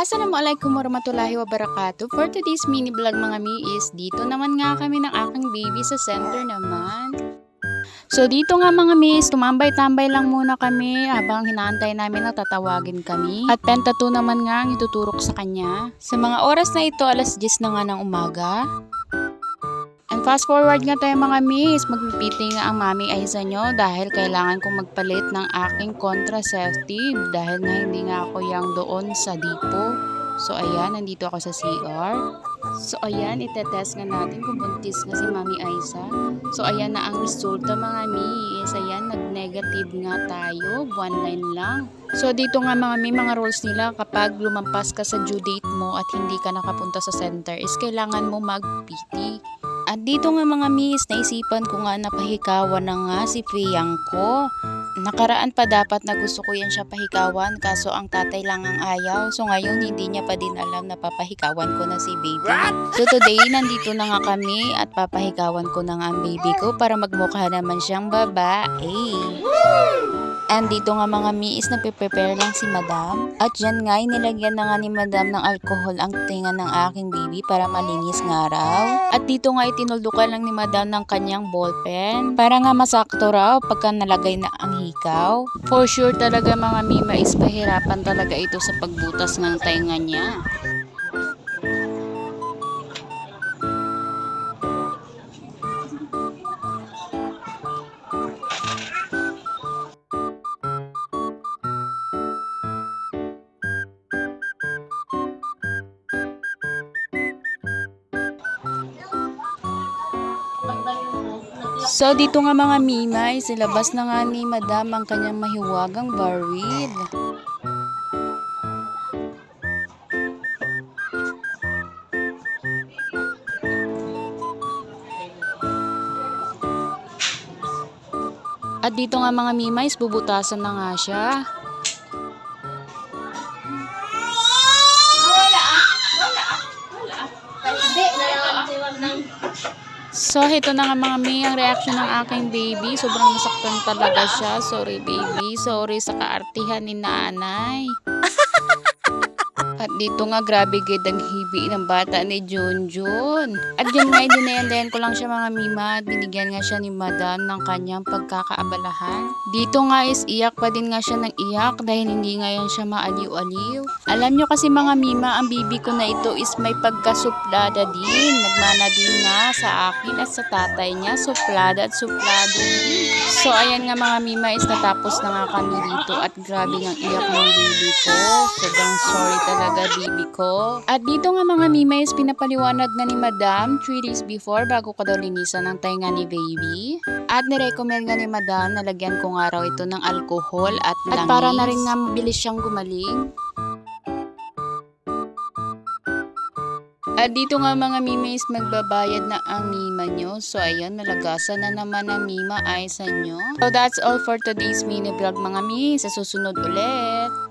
Assalamualaikum warahmatullahi wabarakatuh. For today's mini vlog mga mi is dito naman nga kami ng aking baby sa center naman. So dito nga mga miss, tumambay-tambay lang muna kami habang hinaantay namin na tatawagin kami. At Penta 2 naman nga ang ituturok sa kanya. Sa mga oras na ito, alas 10 na nga ng umaga. And fast forward nga tayo mga miss, magpipiti nga ang mami ay sa nyo dahil kailangan kong magpalit ng aking contraceptive dahil nga hindi nga ako yang doon sa dipo. So ayan, nandito ako sa CR. So ayan, itetest nga natin kung buntis nga si Mami Aiza. So ayan na ang resulta mga miss. Ayan, nag-negative nga tayo, 1 line lang. So dito nga mga mga rules nila kapag lumampas ka sa due date mo at hindi ka nakapunta sa center is kailangan mo mag-PT. At dito nga mga miss, naisipan ko nga napahikawan na nga si Priyang ko. Nakaraan pa dapat na gusto ko yan siya pahikawan kaso ang tatay lang ang ayaw. So ngayon hindi niya pa din alam na papahikawan ko na si baby. So today nandito na nga kami at papahikawan ko na nga ang baby ko para magmukha naman siyang babae. And dito nga mga miis, nagpe-prepare lang si madam. At dyan nga, nilagyan na nga ni madam ng alcohol ang tinga ng aking baby para malinis nga raw. At dito nga, itinuldukan lang ni madam ng kanyang ballpen para nga masakto raw pagka nalagay na ang hikaw. For sure talaga mga mima is pahirapan talaga ito sa pagbutas ng tainga niya. So dito nga mga mimay, silabas na nga ni madam ang kanyang mahiwagang barwid. At dito nga mga mimay, bubutasan na nga siya. So, ito na nga mga mi, ang reaction ng aking baby. Sobrang nasaktan talaga siya. Sorry baby, sorry sa kaartihan ni nanay. At dito nga, grabe gid ang hibi ng bata ni Junjun. At yun nga, dinayandayan ko lang siya mga mima at binigyan nga siya ni madam ng kanyang pagkakaabalahan. Dito nga is iyak pa din nga siya ng iyak dahil hindi nga yan siya maaliw-aliw. Alam nyo kasi mga mima, ang bibi ko na ito is may pagkasuplada din. Nagmana din nga sa akin at sa tatay niya, suplada at suplado din. So ayan nga mga mima is natapos na nga kami dito at grabe nga iyak ng baby ko. Sobrang sorry talaga baby ko. At dito nga mga mima is pinapaliwanag nga ni madam 3 days before bago ko daw linisan ng tainga ni baby. At nirecommend nga ni madam na lagyan ko nga raw ito ng alcohol at langis. At para na rin nga mabilis siyang gumaling. At dito nga mga mima is magbabayad na ang mima nyo. So ayun, nalagasan na naman ang mima ay sa nyo. So that's all for today's mini vlog mga mi. Sa susunod ulit.